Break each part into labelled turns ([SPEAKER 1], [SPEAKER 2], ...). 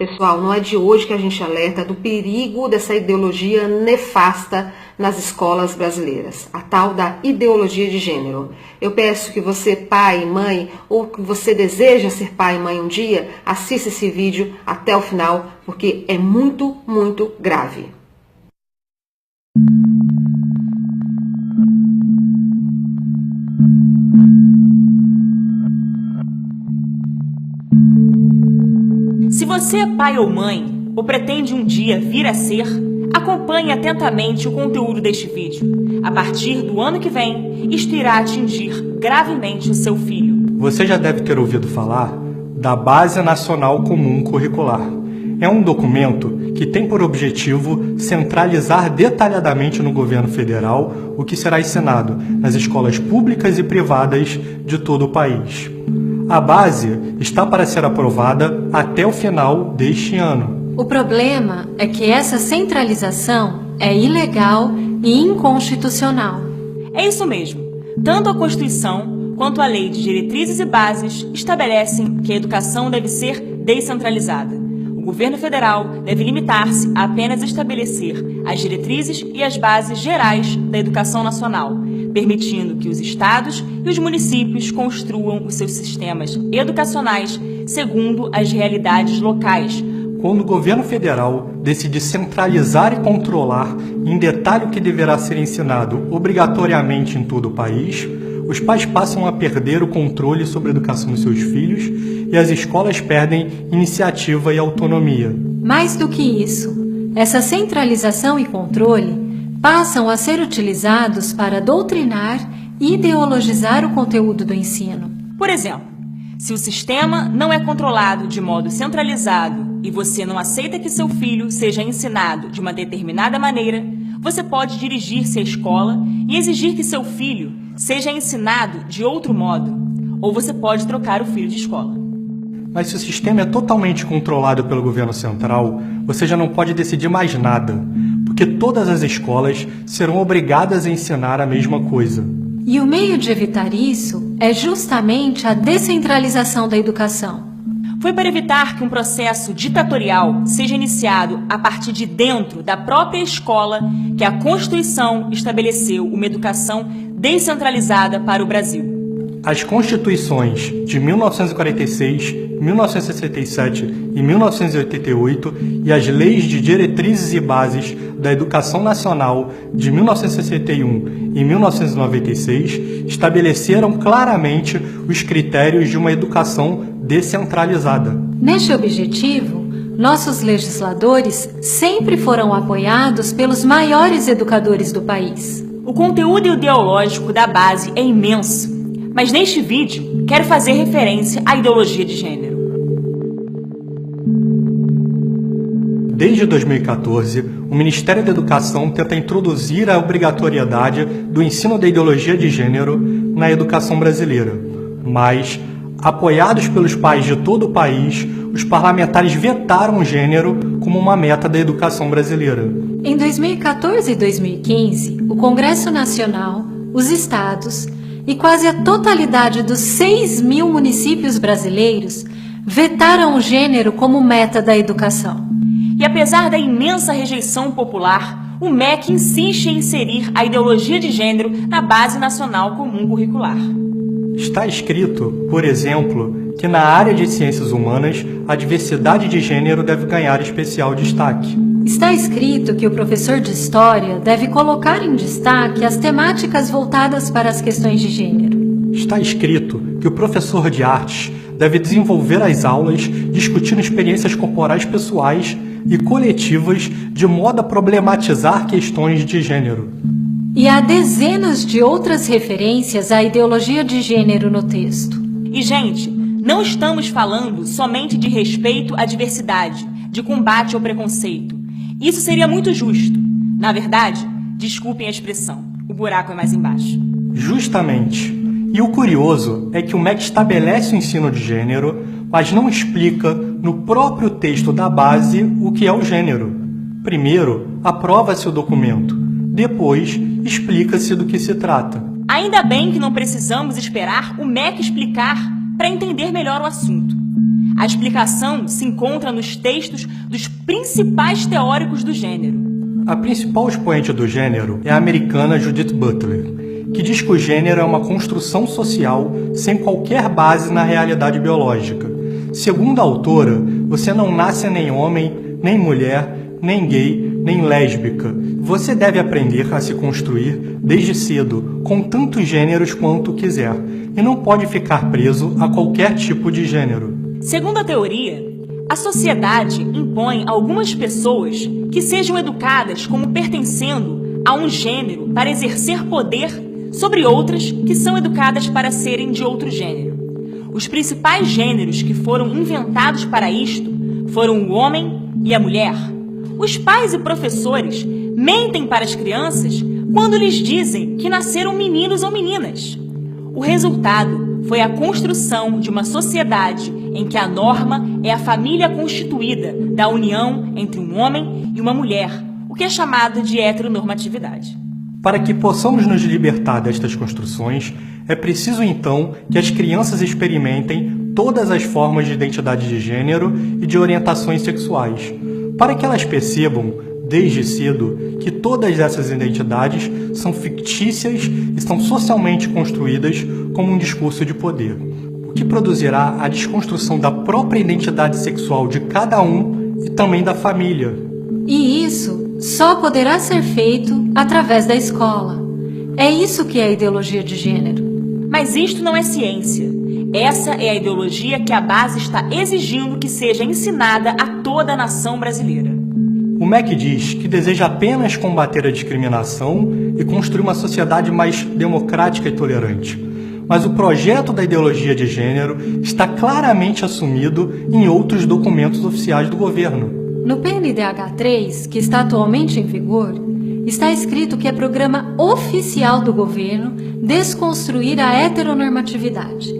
[SPEAKER 1] Pessoal, não é de hoje que a gente alerta do perigo dessa ideologia nefasta nas escolas brasileiras, a tal da ideologia de gênero. Eu peço que você, pai, mãe, ou que você deseja ser pai e mãe um dia, assista esse vídeo até o final, porque é muito, muito grave.
[SPEAKER 2] Se você é pai ou mãe, ou pretende um dia vir a ser, acompanhe atentamente o conteúdo deste vídeo. A partir do ano que vem, isto irá atingir gravemente o seu filho.
[SPEAKER 3] Você já deve ter ouvido falar da Base Nacional Comum Curricular. É um documento que tem por objetivo centralizar detalhadamente no governo federal o que será ensinado nas escolas públicas e privadas de todo o país. A base está para ser aprovada até o final deste ano.
[SPEAKER 4] O problema é que essa centralização é ilegal e inconstitucional.
[SPEAKER 2] É isso mesmo. Tanto a Constituição quanto a Lei de Diretrizes e Bases estabelecem que a educação deve ser descentralizada. O governo federal deve limitar-se a apenas estabelecer as diretrizes e as bases gerais da educação nacional, permitindo que os estados e os municípios construam os seus sistemas educacionais segundo as realidades locais.
[SPEAKER 3] Quando o governo federal decide centralizar e controlar em detalhe o que deverá ser ensinado obrigatoriamente em todo o país, os pais passam a perder o controle sobre a educação dos seus filhos e as escolas perdem iniciativa e autonomia.
[SPEAKER 4] Mais do que isso, essa centralização e controle passam a ser utilizados para doutrinar e ideologizar o conteúdo do ensino.
[SPEAKER 2] Por exemplo, se o sistema não é controlado de modo centralizado e você não aceita que seu filho seja ensinado de uma determinada maneira, você pode dirigir-se à escola e exigir que seu filho seja ensinado de outro modo, ou você pode trocar o filho de escola.
[SPEAKER 3] Mas se o sistema é totalmente controlado pelo governo central, você já não pode decidir mais nada, porque todas as escolas serão obrigadas a ensinar a mesma coisa.
[SPEAKER 4] E o meio de evitar isso é justamente a descentralização da educação.
[SPEAKER 2] Foi para evitar que um processo ditatorial seja iniciado a partir de dentro da própria escola que a Constituição estabeleceu uma educação descentralizada para o Brasil.
[SPEAKER 3] As Constituições de 1946, 1967 e 1988 e as Leis de Diretrizes e Bases da Educação Nacional de 1961 e 1996 estabeleceram claramente os critérios de uma educação descentralizada.
[SPEAKER 4] Neste objetivo, nossos legisladores sempre foram apoiados pelos maiores educadores do país.
[SPEAKER 2] O conteúdo ideológico da base é imenso, mas neste vídeo quero fazer referência à ideologia de gênero.
[SPEAKER 3] Desde 2014, o Ministério da Educação tenta introduzir a obrigatoriedade do ensino da ideologia de gênero na educação brasileira. Mas, apoiados pelos pais de todo o país, os parlamentares vetaram o gênero como uma meta da educação brasileira.
[SPEAKER 4] Em 2014 e 2015, o Congresso Nacional, os estados e quase a totalidade dos 6.000 municípios brasileiros vetaram o gênero como meta da educação.
[SPEAKER 2] E apesar da imensa rejeição popular, o MEC insiste em inserir a ideologia de gênero na Base Nacional Comum Curricular.
[SPEAKER 3] Está escrito, por exemplo, que na área de ciências humanas, a diversidade de gênero deve ganhar especial destaque.
[SPEAKER 4] Está escrito que o professor de História deve colocar em destaque as temáticas voltadas para as questões de gênero.
[SPEAKER 3] Está escrito que o professor de artes deve desenvolver as aulas discutindo experiências corporais pessoais e coletivas de modo a problematizar questões de gênero.
[SPEAKER 4] E há dezenas de outras referências à ideologia de gênero no texto.
[SPEAKER 2] E, gente, não estamos falando somente de respeito à diversidade, de combate ao preconceito. Isso seria muito justo. Na verdade, desculpem a expressão, o buraco é mais embaixo.
[SPEAKER 3] Justamente. E o curioso é que o MEC estabelece o ensino de gênero, mas não explica no próprio texto da base o que é o gênero. Primeiro, aprova-se o documento. Depois, explica-se do que se trata.
[SPEAKER 2] Ainda bem que não precisamos esperar o MEC explicar para entender melhor o assunto. A explicação se encontra nos textos dos principais teóricos do gênero.
[SPEAKER 3] A principal expoente do gênero é a americana Judith Butler, que diz que o gênero é uma construção social sem qualquer base na realidade biológica. Segundo a autora, você não nasce nem homem, nem mulher, nem gay, nem lésbica. Você deve aprender a se construir desde cedo, com tantos gêneros quanto quiser, e não pode ficar preso a qualquer tipo de gênero.
[SPEAKER 2] Segundo a teoria, a sociedade impõe a algumas pessoas que sejam educadas como pertencendo a um gênero para exercer poder sobre outras que são educadas para serem de outro gênero. Os principais gêneros que foram inventados para isto foram o homem e a mulher. Os pais e professores mentem para as crianças quando lhes dizem que nasceram meninos ou meninas. O resultado foi a construção de uma sociedade em que a norma é a família constituída da união entre um homem e uma mulher, o que é chamado de heteronormatividade.
[SPEAKER 3] Para que possamos nos libertar destas construções, é preciso então que as crianças experimentem todas as formas de identidade de gênero e de orientações sexuais, para que elas percebam, desde cedo, que todas essas identidades são fictícias e são socialmente construídas como um discurso de poder, o que produzirá a desconstrução da própria identidade sexual de cada um e também da família.
[SPEAKER 4] E isso só poderá ser feito através da escola. É isso que é a ideologia de gênero.
[SPEAKER 2] Mas isto não é ciência. Essa é a ideologia que a base está exigindo que seja ensinada a toda a nação brasileira.
[SPEAKER 3] O MEC diz que deseja apenas combater a discriminação e construir uma sociedade mais democrática e tolerante. Mas o projeto da ideologia de gênero está claramente assumido em outros documentos oficiais do governo.
[SPEAKER 4] No PNDH 3, que está atualmente em vigor, está escrito que é programa oficial do governo desconstruir a heteronormatividade.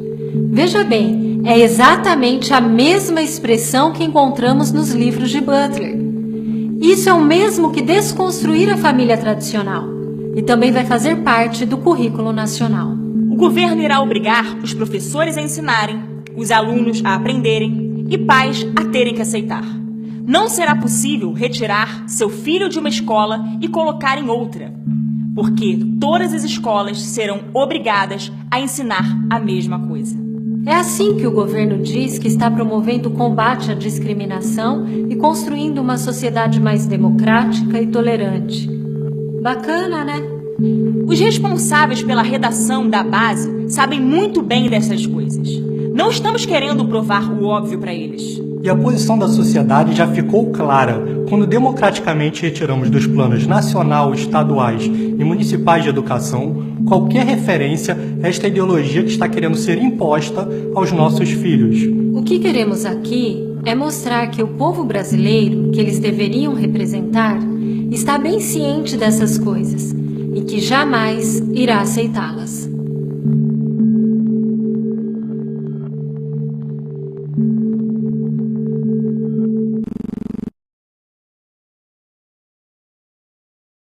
[SPEAKER 4] Veja bem, é exatamente a mesma expressão que encontramos nos livros de Butler. Isso é o mesmo que desconstruir a família tradicional e também vai fazer parte do currículo nacional.
[SPEAKER 2] O governo irá obrigar os professores a ensinarem, os alunos a aprenderem e pais a terem que aceitar. Não será possível retirar seu filho de uma escola e colocar em outra, porque todas as escolas serão obrigadas a ensinar a mesma coisa.
[SPEAKER 4] É assim que o governo diz que está promovendo o combate à discriminação e construindo uma sociedade mais democrática e tolerante. Bacana, né?
[SPEAKER 2] Os responsáveis pela redação da base sabem muito bem dessas coisas. Não estamos querendo provar o óbvio para eles.
[SPEAKER 3] E a posição da sociedade já ficou clara quando democraticamente retiramos dos planos nacional, estaduais e municipais de educação qualquer referência a esta ideologia que está querendo ser imposta aos nossos filhos.
[SPEAKER 4] O que queremos aqui é mostrar que o povo brasileiro, que eles deveriam representar, está bem ciente dessas coisas e que jamais irá aceitá-las.